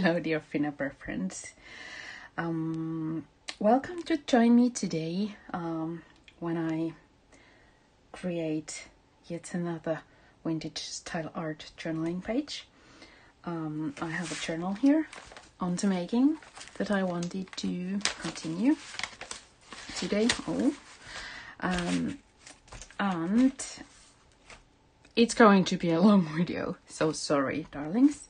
Hello, dear Finnabair friends. Welcome to join me today when I create yet another vintage style art journaling page. I have a journal here on the making that I wanted to continue today. And it's going to be a long video, so sorry, darlings.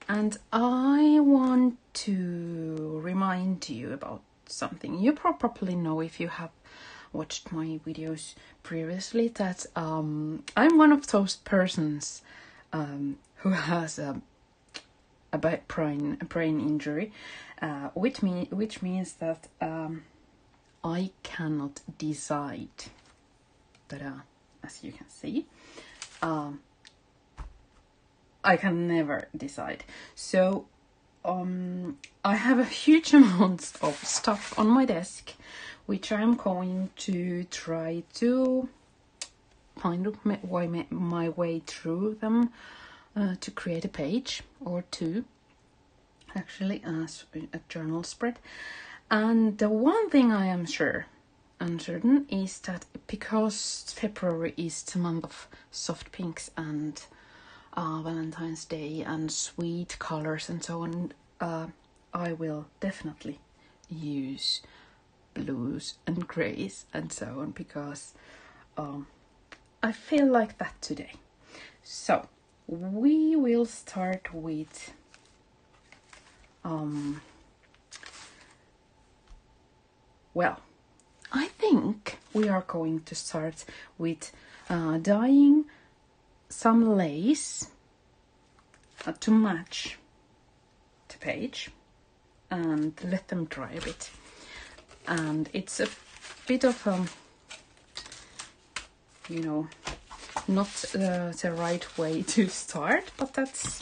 And I want to remind you about something. You probably know, if you have watched my videos previously, that I'm one of those persons who has a brain injury, which means that I cannot decide. As you can see, I can never decide. So I have a huge amount of stuff on my desk, which I'm going to try to find my way through them to create a page or two, actually, as a journal spread. And the one thing I am uncertain is that because February is the month of soft pinks and Valentine's Day and sweet colors and so on, I will definitely use blues and greys and so on, because I feel like that today. So we will start with I think we are going to start with dyeing some lace to match the page and let them dry a bit. And it's a bit of not the right way to start, but that's,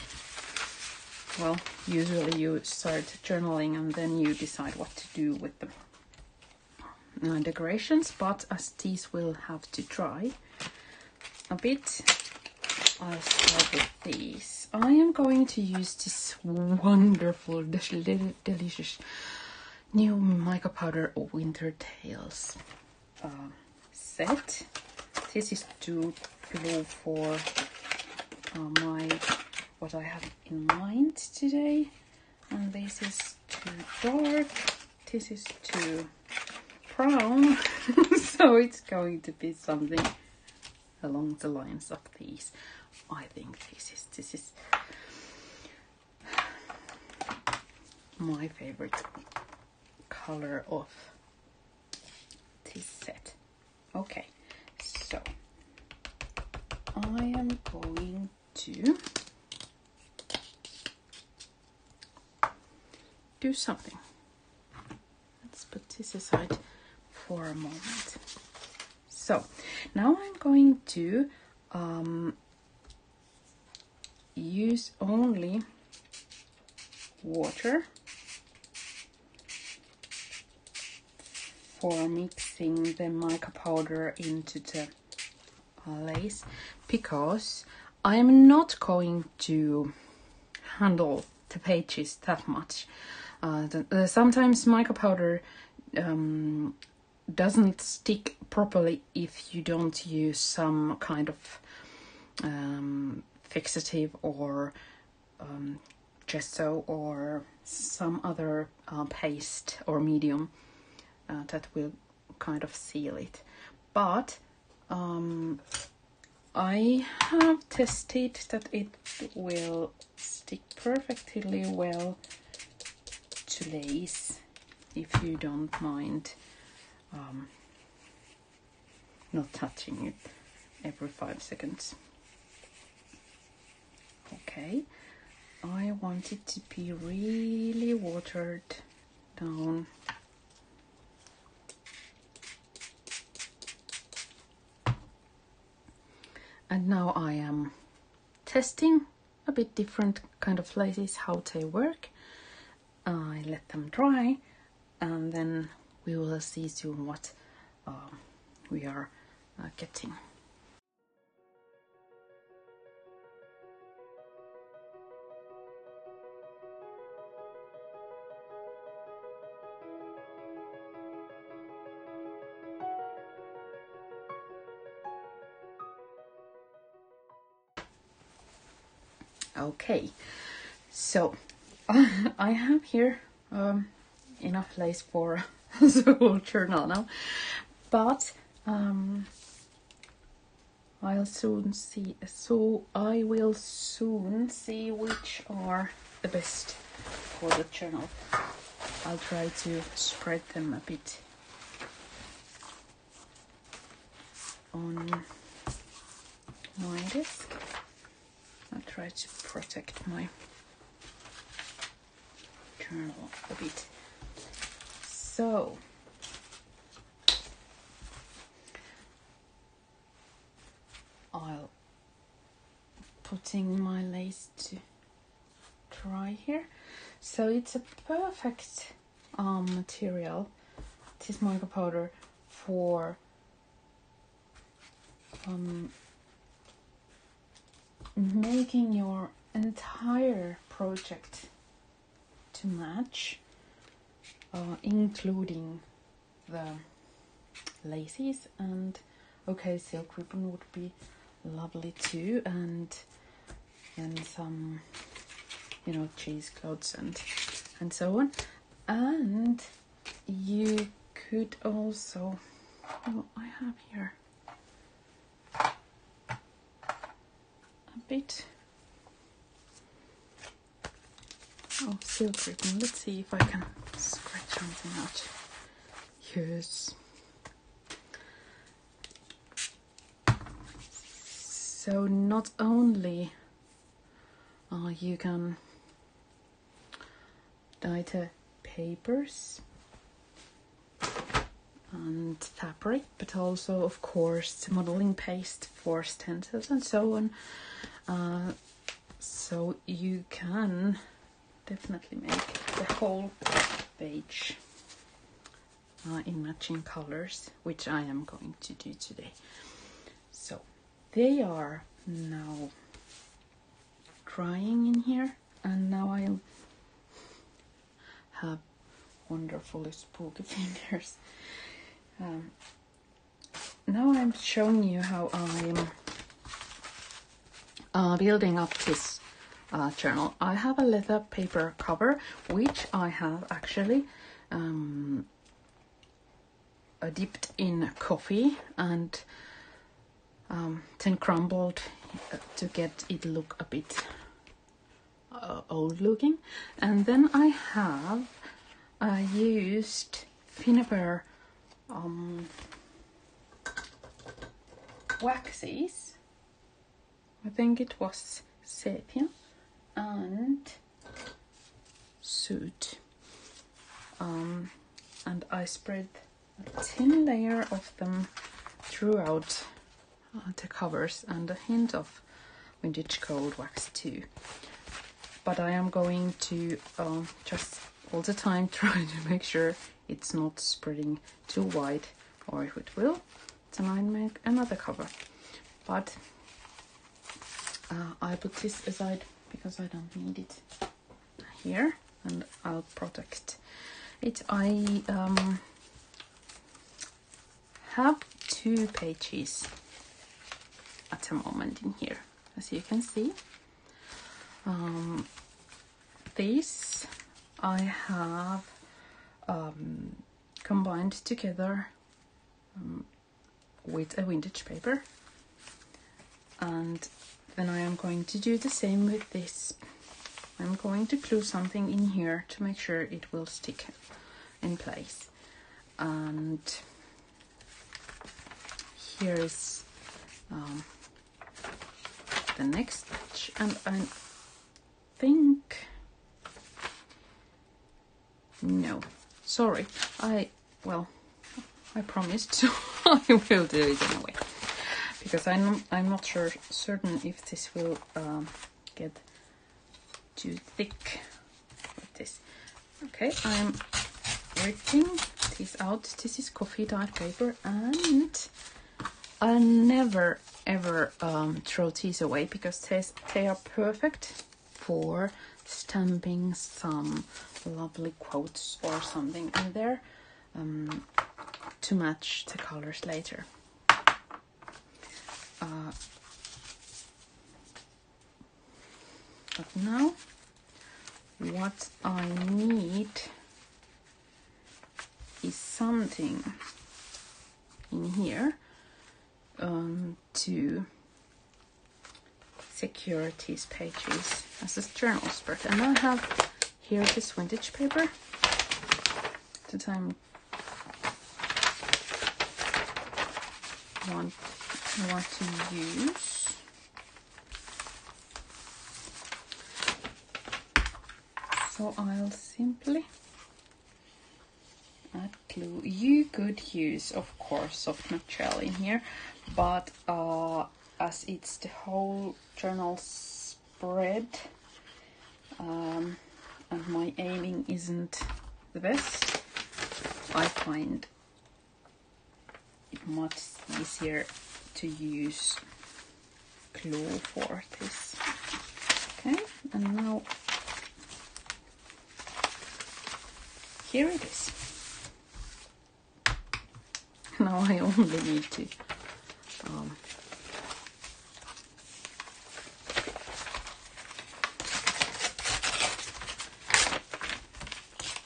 well, usually you start journaling and then you decide what to do with the decorations. But as these will have to dry a bit, I'll start with these. I am going to use this wonderful, delicious new mica powder winter tales set. This is too blue for what I have in mind today, and this is too dark. This is too brown, so it's going to be something along the lines of these. I think this is my favorite color of this set. Okay, so I am going to do something. Let's put this aside for a moment. So now I'm going to use only water for mixing the mica powder into the lace, because I'm not going to handle the pages that much. Sometimes mica powder doesn't stick properly if you don't use some kind of fixative or gesso or some other paste or medium that will kind of seal it. But I have tested that it will stick perfectly well to lace, if you don't mind not touching it every 5 seconds. Okay, I want it to be really watered down. And now I am testing a bit different kind of laces, how they work. I let them dry, and then we will see soon what we are getting. Okay, so I have here enough place for the whole journal now, but I'll soon see. So I will soon see which are the best for the journal. I'll try to spread them a bit on my desk. I'll try to protect my journal a bit. So I'll putting my lace to dry here. So it's a perfect material, this mica powder, for making your entire project to match, including the laces, and okay, silk ribbon would be lovely too, and some, you know, cheesecloths and so on. And you could also, well, I have here a bit of silk ribbon. Let's see if I can scratch something out. Yes. So not only you can dye the papers and fabric, but also, of course, modeling paste for stencils and so on. So you can definitely make the whole page in matching colors, which I am going to do today. So they are now drying in here, and now I'll have wonderfully spooky fingers. Now I'm showing you how I'm building up this journal. I have a leather paper cover, which I have actually dipped in coffee and then crumbled to get it look a bit old looking. And then I have used Finnabair waxes. I think it was sepia and soot, and I spread a thin layer of them throughout the covers, and a hint of vintage gold wax too. But I am going to just all the time try to make sure it's not spreading too wide, or if it will, then I'll make another cover. But I put this aside because I don't need it here, and I'll protect it. I have 2 pages at the moment in here, as you can see. This I have combined together with a vintage paper, and then I am going to do the same with this. I'm going to glue something in here to make sure it will stick in place. And here is the next batch, and I think, no, sorry, I promised, so I will do it anyway, because I'm not certain if this will get too thick with this. Okay, I'm ripping this out. This is coffee dyed paper, and I'll never ever throw these away, because they are perfect for stamping some lovely quotes or something in there to match the colors later. But now what I need is something in here to secure these pages as a journal spread. And I have here this vintage paper that I want to use. So I'll simply add glue. You could use, of course, soft material in here, but as it's the whole journal spread, and my aiming isn't the best, I find it much easier to use glue for this. Okay, and now here it is. Now I only need to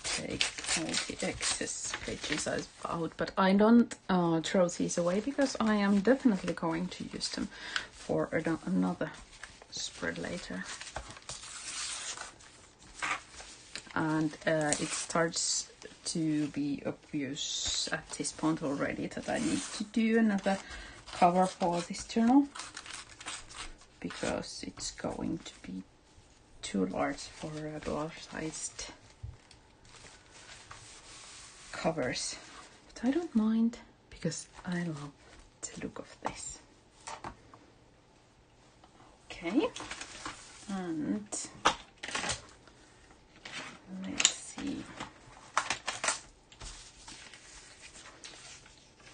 take all the excess pages out, but I don't throw these away because I am definitely going to use them for another spread later. And it starts to be obvious at this point already that I need to do another cover for this journal, because it's going to be too large for regular sized covers. But I don't mind, because I love the look of this. Okay, and let's see.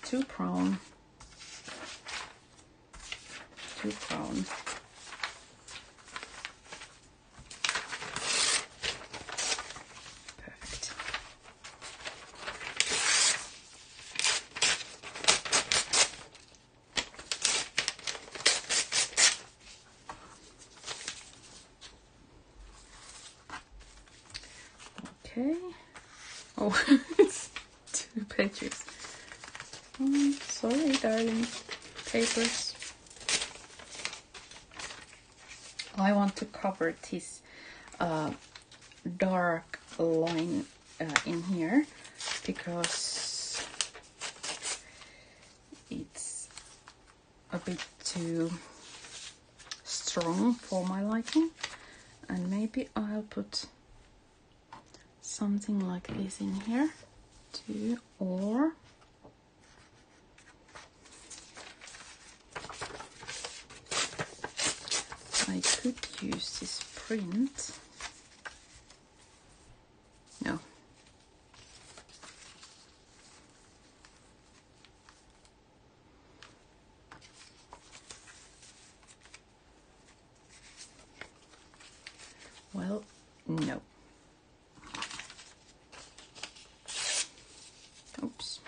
2 crown. Perfect. Okay. Oh, it's 2 pages. Sorry, darling papers. I want to cover this dark line in here because it's a bit too strong for my liking, and maybe I'll put something like this in here too, or I could use this print. No. Well, no. Oops.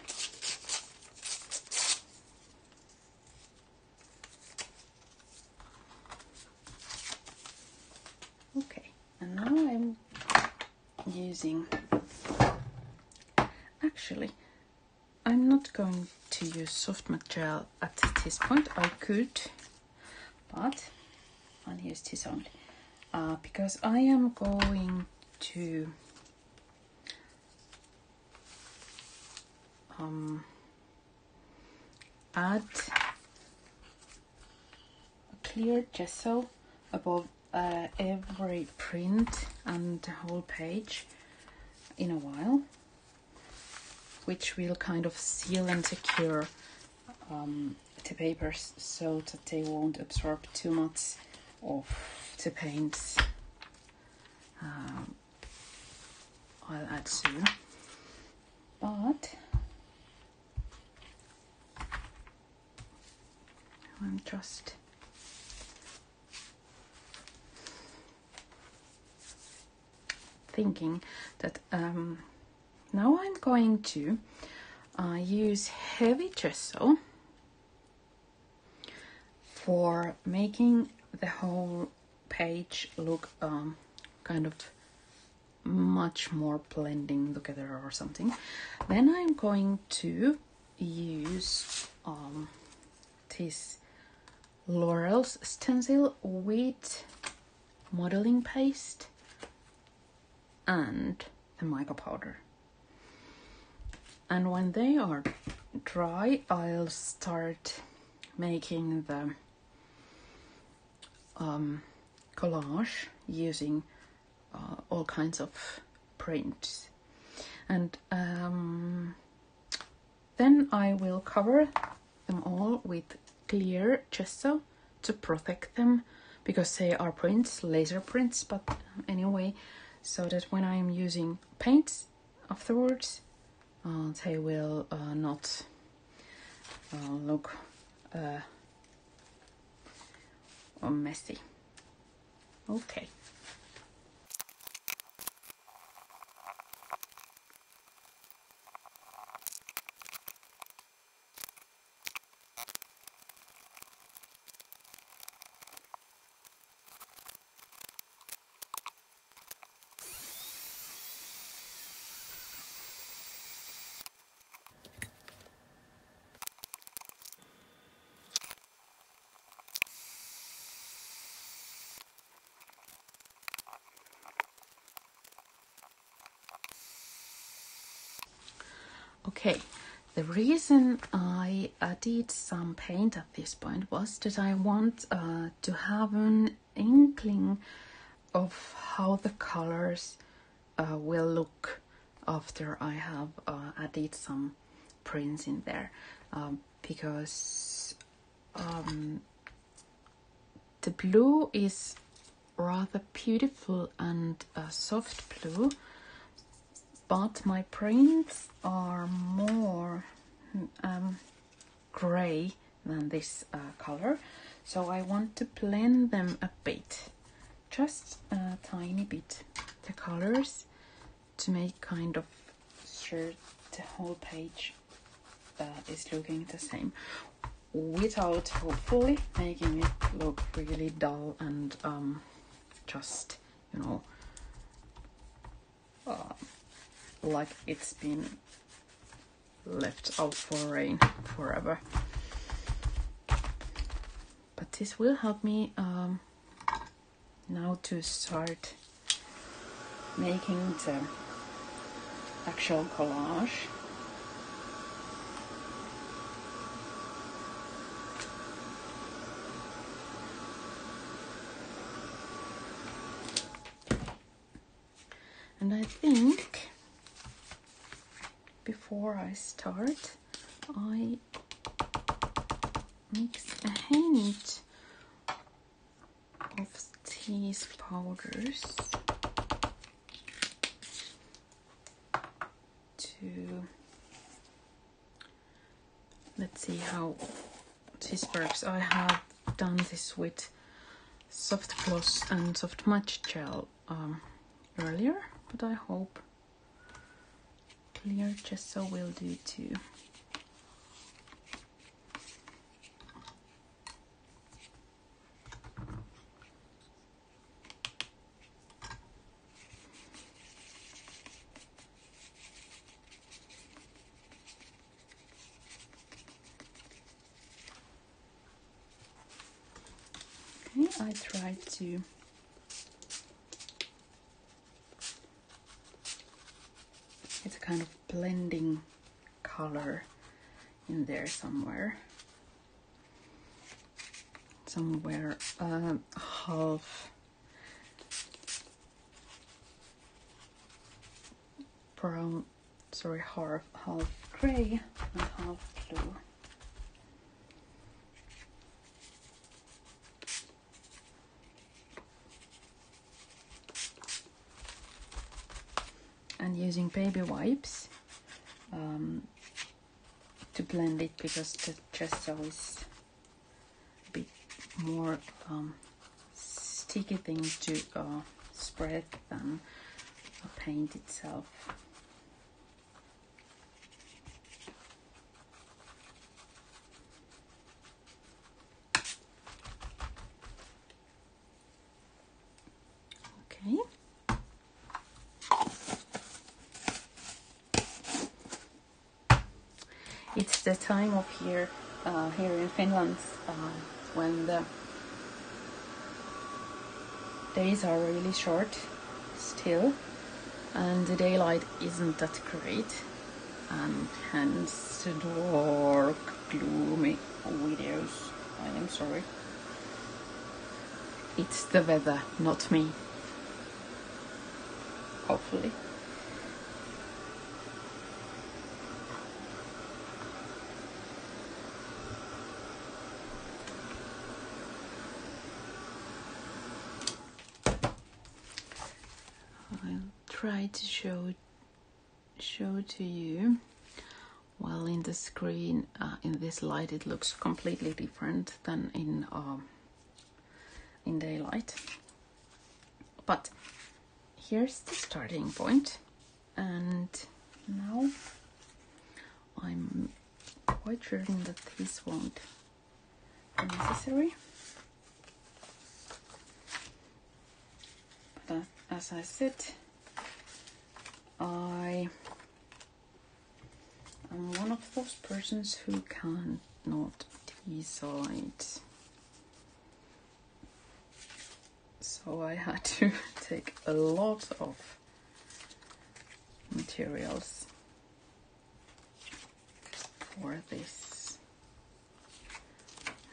Okay, and now I'm using, actually, I'm not going to use soft material at this point. I could, but I'll use this only, because I am going to add a clear gesso above every print and the whole page in a while, which will kind of seal and secure the papers so that they won't absorb too much of the paints I'll add soon. But I'm just thinking that now I'm going to use heavy gesso for making the whole page look kind of much more blending together or something. Then I'm going to use this Laurel's stencil with modeling paste and the mica powder. And when they are dry, I'll start making the collage using all kinds of prints. And then I will cover them all with clear gesso to protect them, because they are prints, laser prints, but anyway, so that when I'm using paints afterwards, they will not look messy. Okay. Okay, the reason I added some paint at this point was that I want to have an inkling of how the colors will look after I have added some prints in there, because the blue is rather beautiful and soft blue, but my prints are more gray than this color, so I want to blend them a bit, just a tiny bit, the colors, to make kind of sure the whole page is looking the same, without hopefully making it look really dull and just, you know, like it's been left out for rain forever. But this will help me now to start making the actual collage. And I think before I start, I mix a hint of these powders to, let's see how this works. I have done this with soft gloss and soft match gel earlier, but I hope clear gesso will do too. Okay, I tried to it's a kind of blending color in there somewhere half brown, sorry, half gray and half blue. And using baby wipes to blend it, because the gesso is a bit more sticky thing to spread than the paint itself. It's the time of year here in Finland when the days are really short still, and the daylight isn't that great, and hence the dark, gloomy videos. I am sorry. It's the weather, not me. Hopefully. I'll try to show to you. Well, in the screen, in this light, it looks completely different than in daylight. But here's the starting point, and now I'm quite certain that this won't be necessary. But as I said, I am one of those persons who cannot decide. So I had to take a lot of materials for this.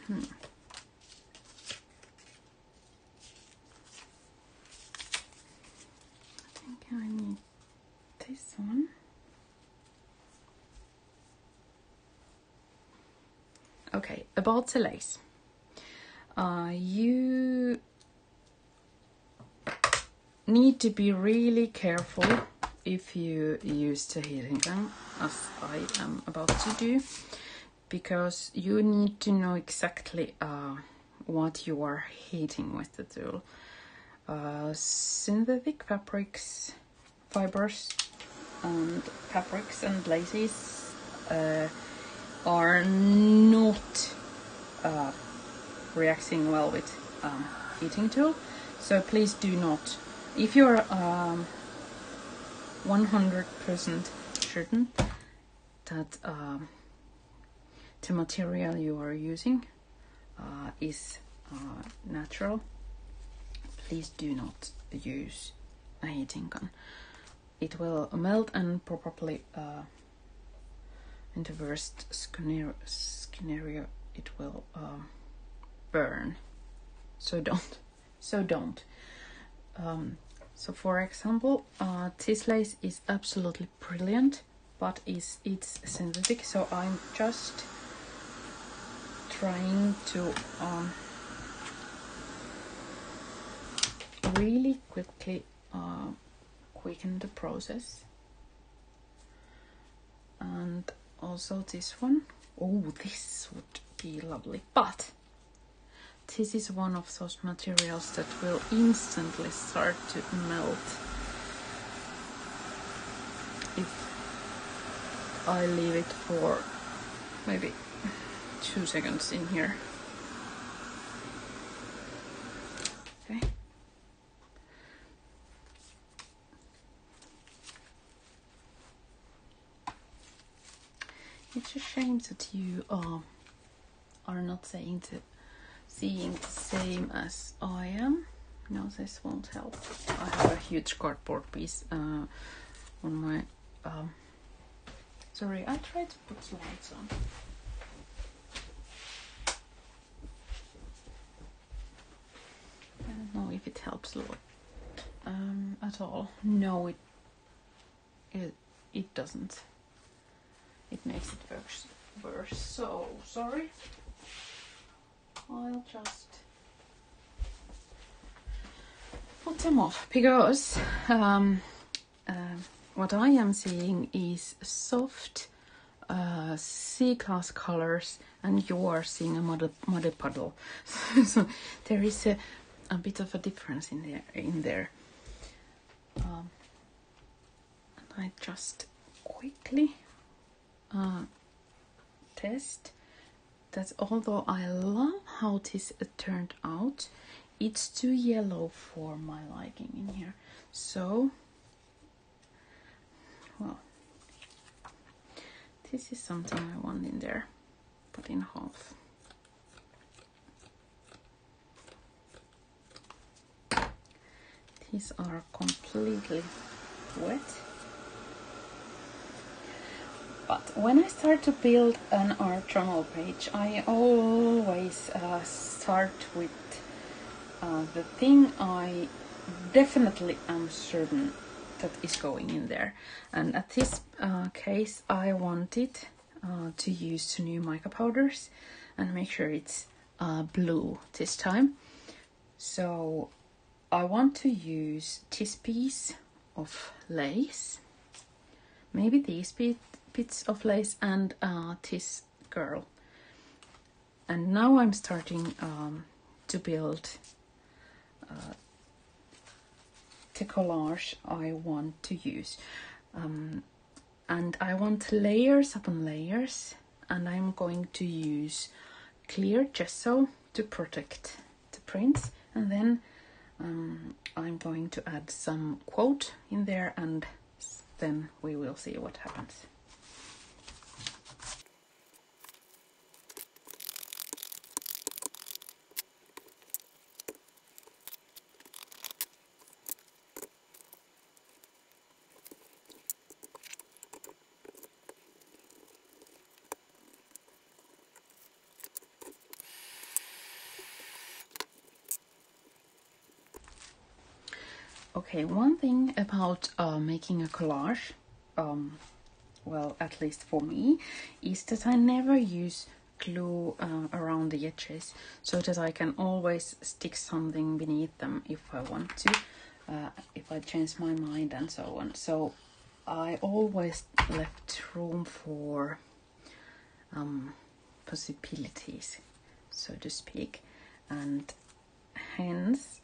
I think I need this one. Okay, about the lace. You need to be really careful if you use the heating gun, as I am about to do, because you need to know exactly what you are heating with the tool. Synthetic fibers and fabrics and laces are not reacting well with heating tool, so please do not. If you're 100% certain that the material you are using is natural, please do not use a heating gun. It will melt and probably in the worst scenario it will burn. So don't. So for example, this lace is absolutely brilliant, but it's synthetic, so I'm just trying to really quickly quicken the process. And also this one. Oh, this would be lovely, but this is one of those materials that will instantly start to melt if I leave it for maybe 2 seconds in here. Okay. It's a shame that you are not seeing the same as I am. No, this won't help. I have a huge cardboard piece on my... Sorry, I tried to put some lights on. I don't know if it helps a lot at all. No, it doesn't. It makes it worse. So sorry. I'll just put them off, because what I am seeing is soft sea glass colors, and you are seeing a muddy puddle. So there is a bit of a difference in there. And I just quickly test that although I love how this turned out, it's too yellow for my liking in here. So, well, This is something I want in there, but in half. These are completely wet. But when I start to build an art journal page, I always start with the thing I definitely am certain that is going in there. And at this case, I wanted to use the new mica powders and make sure it's blue this time. So I want to use this piece of lace, maybe these bits of lace, and this girl. And now I'm starting to build the collage I want to use. And I want layers upon layers, and I'm going to use clear gesso to protect the prints, and then I'm going to add some quote in there, and then we will see what happens. Okay, one thing about making a collage, well, at least for me, is that I never use glue around the edges, so that I can always stick something beneath them if I want to, if I change my mind and so on. So I always left room for possibilities, so to speak, and hence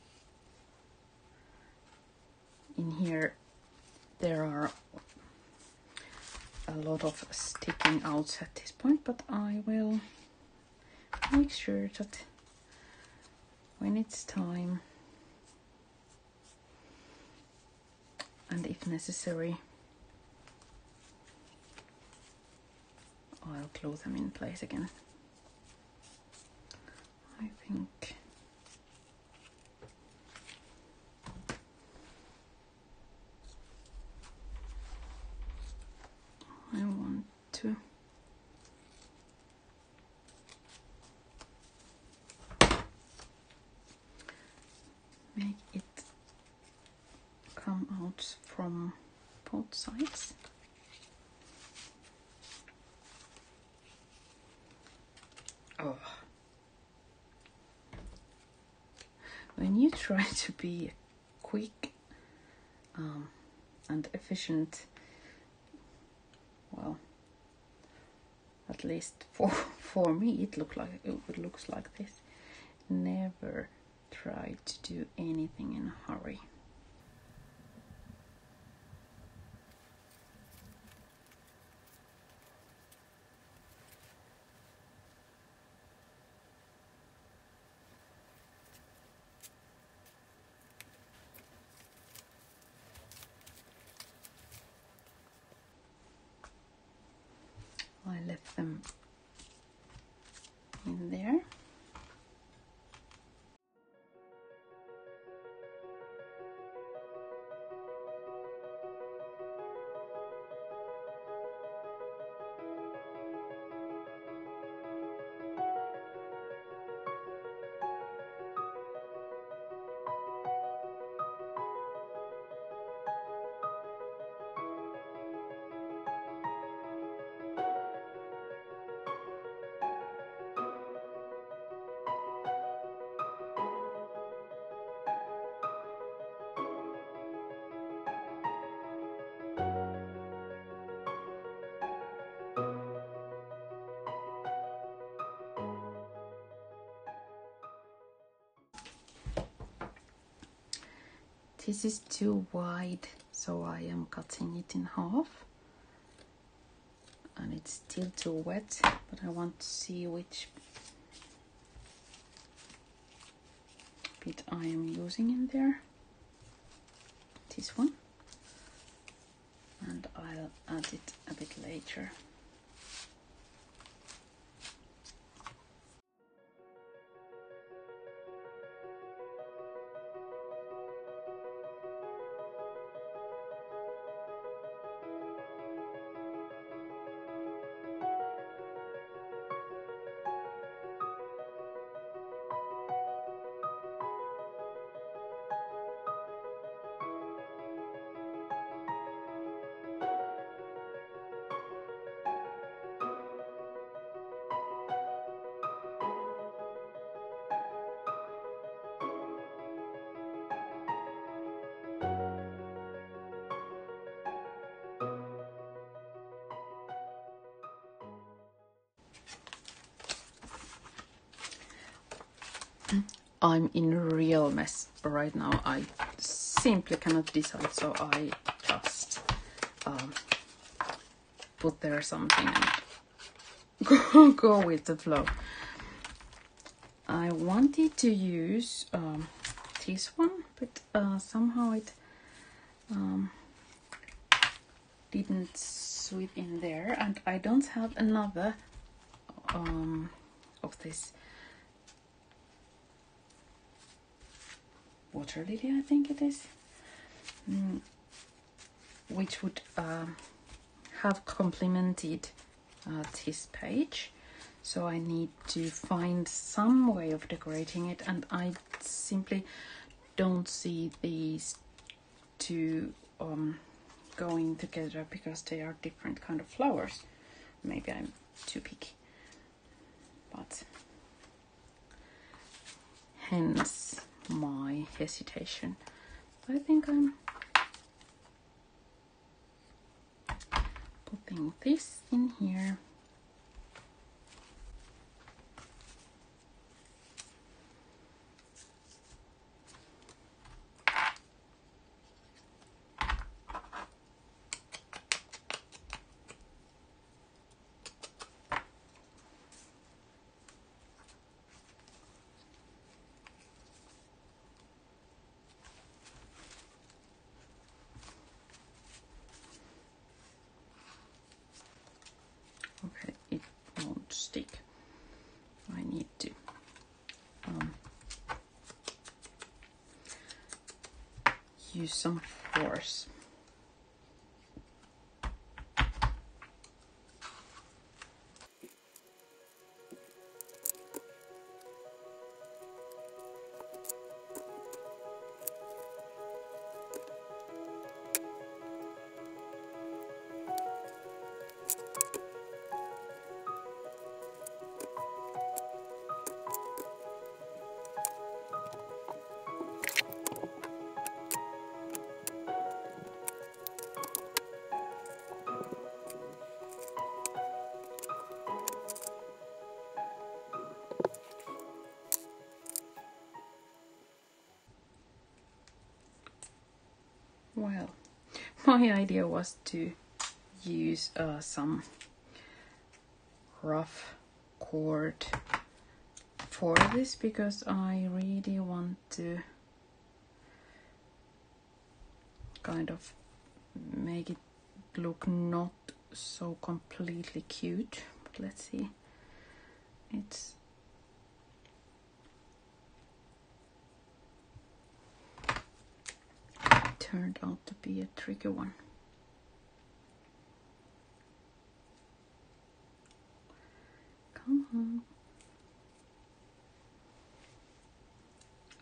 in here there are a lot of sticking out at this point, but I will make sure that when it's time, and if necessary, I'll glue them in place again. I think I want to make it come out from both sides. Oh. When you try to be quick and efficient, well, at least for me it looks like this. Never try to do anything in a hurry. I left them in there. This is too wide, so I am cutting it in half. And it's still too wet, but I want to see which bit I am using in there. This one. And I'll add it a bit later. I'm in a real mess right now. I simply cannot decide, so I just put there something and go with the flow. I wanted to use this one, but somehow it didn't sweep in there, and I don't have another of this water lily, I think it is, which would have complemented this page. So I need to find some way of decorating it, and I simply don't see these two going together because they are different kind of flowers. Maybe I'm too picky, but hence my hesitation. I think I'm putting this in here. Okay, it won't stick. I need to use some force. Well, my idea was to use some rough cord for this, because I really want to kind of make it look not so completely cute. But let's see. It turned out to be a tricky one. Come on.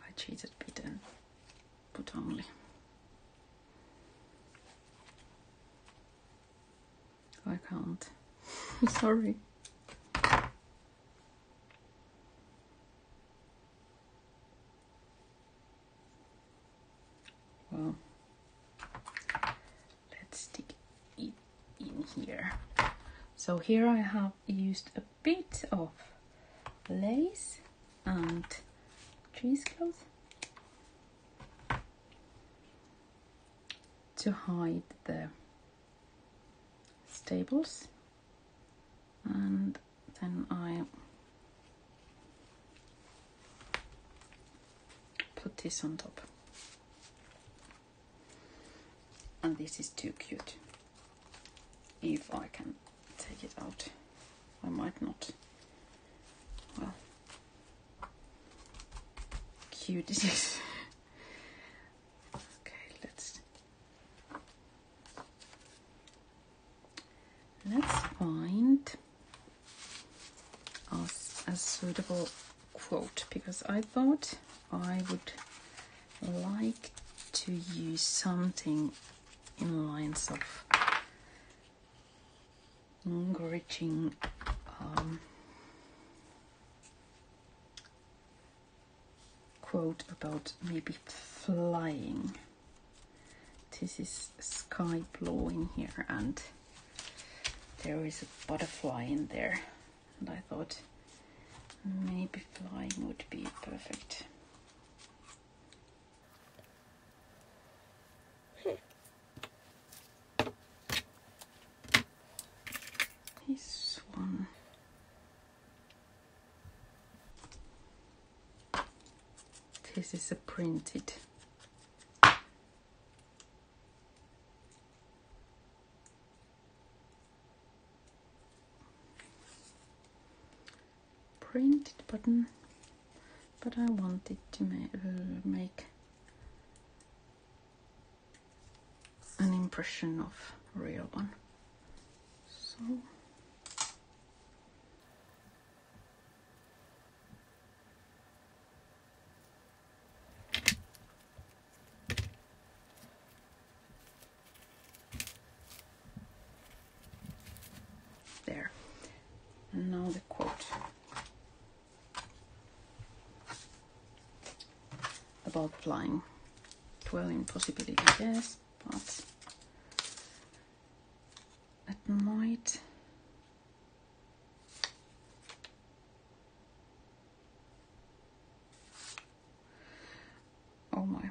I cheated a bit and put only. I can't. Sorry. Well, let's stick it in here. So here I have used a bit of lace and cheesecloth to hide the staples, and then I put this on top. And this is too cute. If I can take it out, I might not. Well, cute is it? Okay, let's find us a suitable quote, because I thought I would like to use something in lines of encouraging quote about maybe flying. This is sky blue in here, and there is a butterfly in there, and I thought maybe flying would be perfect. this one. This is a printed. Printed button, but I wanted to make an impression of a real one. So there. And now the quote. About flying. 12 impossibility, yes, but it might. Oh my.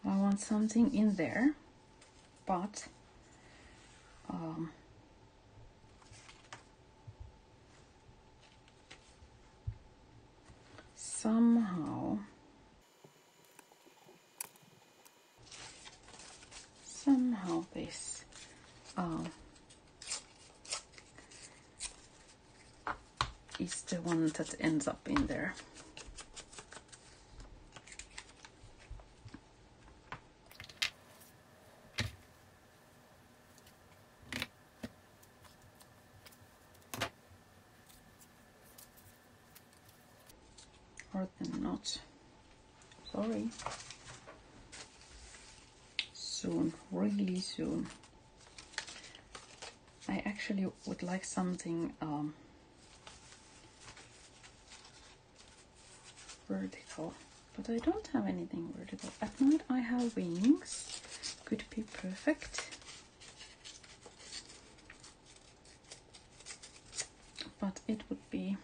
I want something in there, but somehow this is the one that ends up in there. Or then not. Sorry. Soon, really soon. I actually would like something vertical, but I don't have anything vertical. At night I have wings, could be perfect. But it would be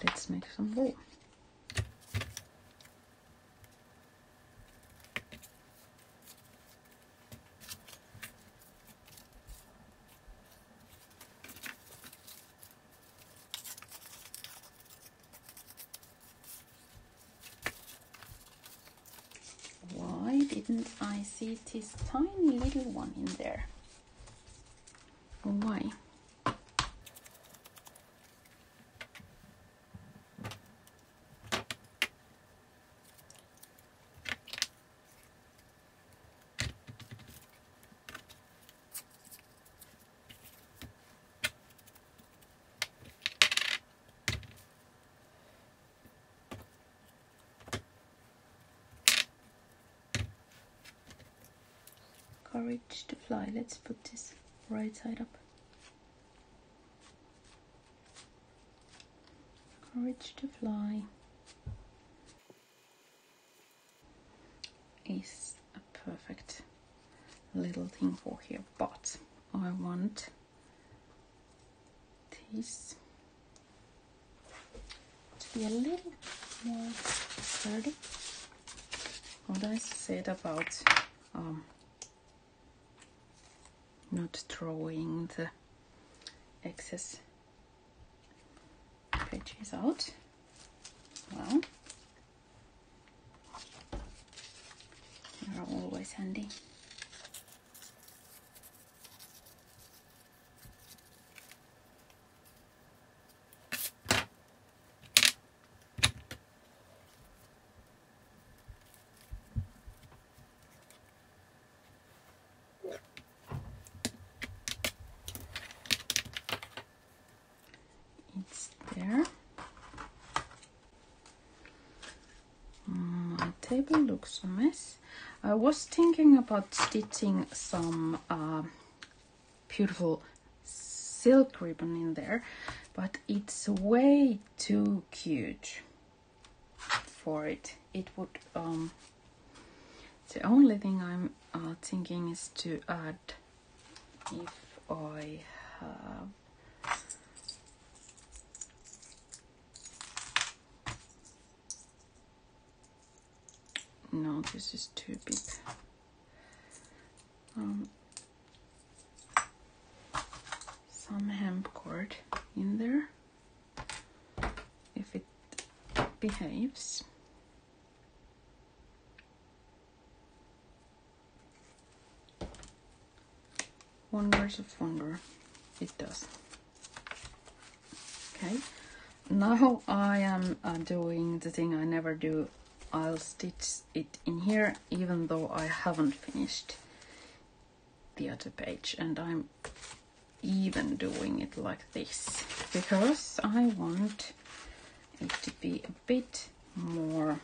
let's make some wool. Why didn't I see this tiny little one in there? Why? Courage to fly. Let's put this right side up. Courage to fly is a perfect little thing for here, but I want this to be a little more sturdy. What I said about not throwing the excess pages out. Well, they are always handy. It's there. My table looks a mess. I was thinking about stitching some beautiful silk ribbon in there, but it's way too cute for it. It would The only thing I'm thinking is to add, if I have no, this is too big. Some hemp cord in there, if it behaves. Wonders of wonder, it does. Okay, now I am doing the thing I never do. I'll stitch it in here, even though I haven't finished the other page, and I'm even doing it like this because I want it to be a bit more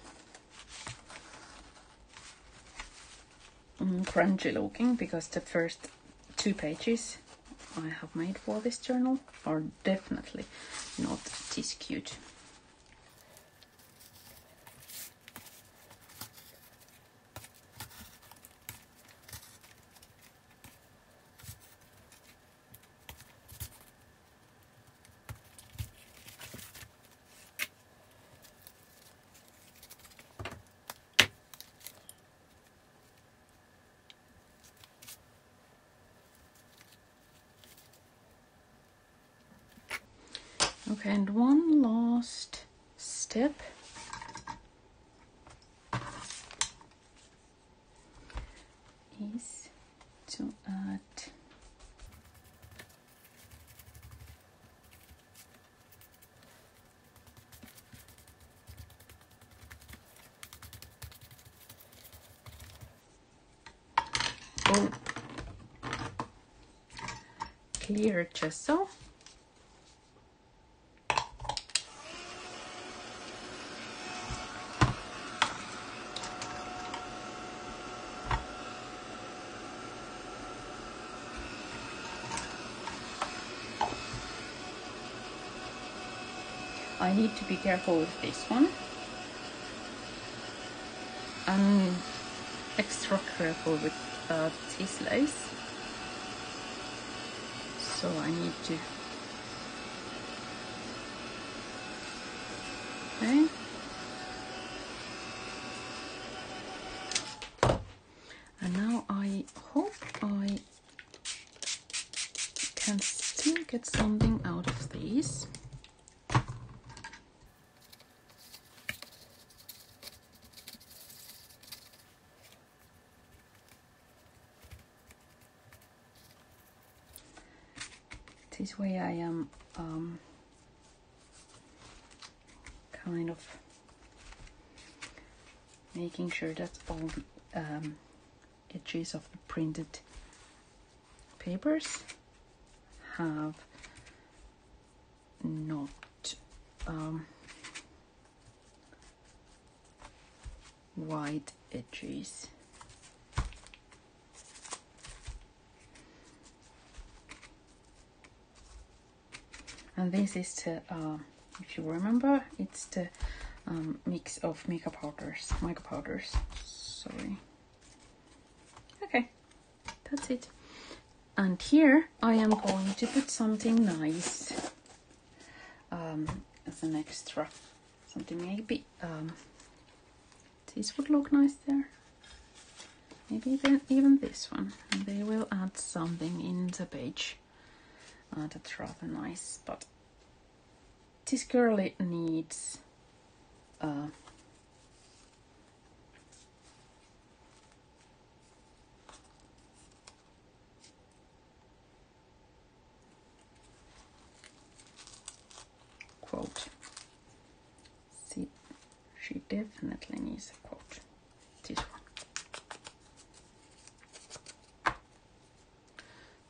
crunchy looking, because the first 2 pages I have made for this journal are definitely not this cute. Okay, and one last step is to add clear gesso. I need to be careful with this one, and extra careful with this lace. So I need to. Okay. And now I hope I can still get something out of these. This way I am kind of making sure that all the edges of the printed papers have not white edges. And this is the, if you remember, it's the mix of mica powders. Sorry. Okay, that's it. And here I am going to put something nice as an extra. Something maybe this would look nice there. Maybe even this one. And they will add something in the page. That's rather nice, but this girlie needs quote. See, she definitely needs a quote. This one.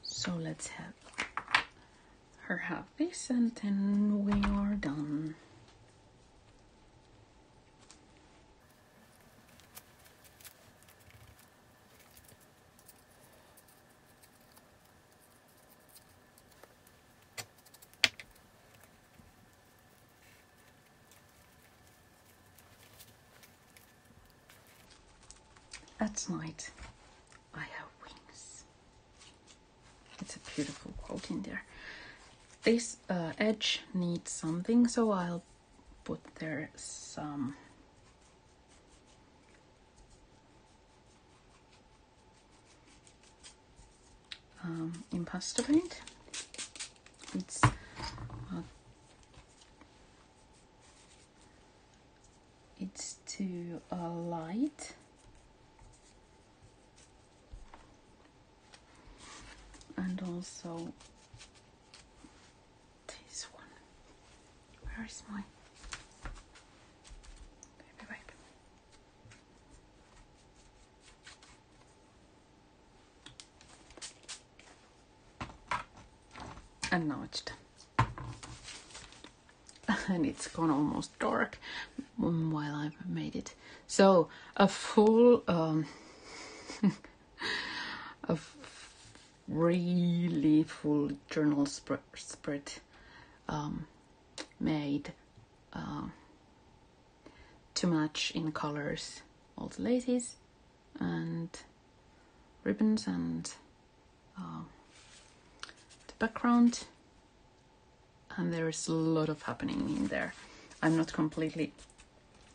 So let's have her have this, and then we are done. at night I have wings. It's a beautiful quote in there. This edge needs something, so I'll put there some impasto paint. It's too light. And also this one. Where is my baby wipe? And now it's done. And it's gone almost dark while I've made it. So a full, a really full journal spread made to match in colors all the laces and ribbons and the background. And there's a lot of happening in there. I'm not completely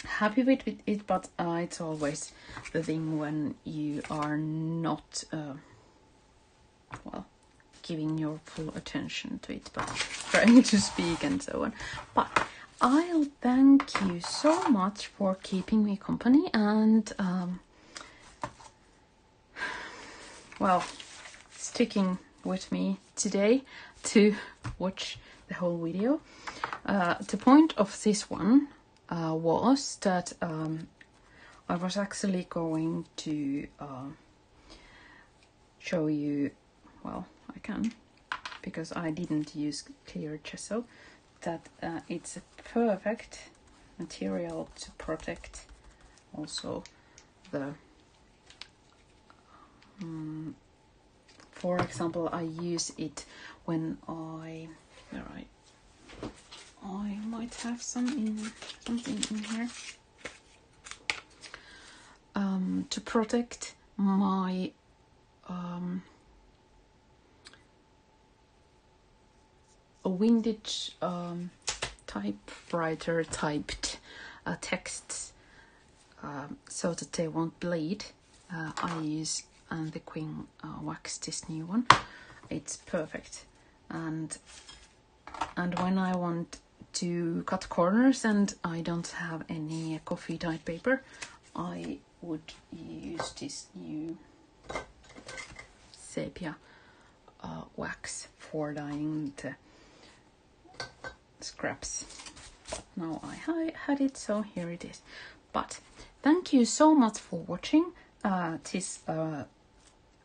happy with it, but it's always the thing when you are not well, giving your full attention to it, but trying to speak and so on. But I'll thank you so much for keeping me company and well, sticking with me today to watch the whole video. The point of this one was that I was actually going to show you, well, I can, because I didn't use clear gesso, that it's a perfect material to protect also the for example, I use it when I might have something in here to protect my a windage typewriter typed texts so that they won't bleed. I use the Queen wax, this new one. It's perfect, and when I want to cut corners and I don't have any coffee dyed paper, I would use this new sepia wax for dyeing the scraps. But now I had it, so here it is. But thank you so much for watching this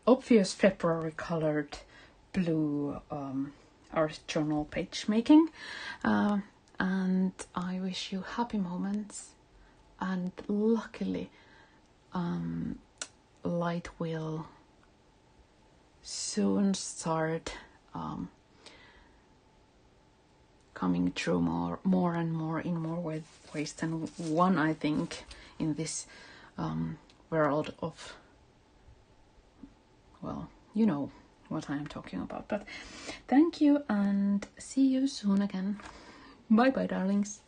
obvious February colored blue art journal page making, and I wish you happy moments, and luckily light will soon start coming through more and more in more ways than one, I think, in this world of, well, you know what I am talking about. But thank you and see you soon again. Bye bye, darlings.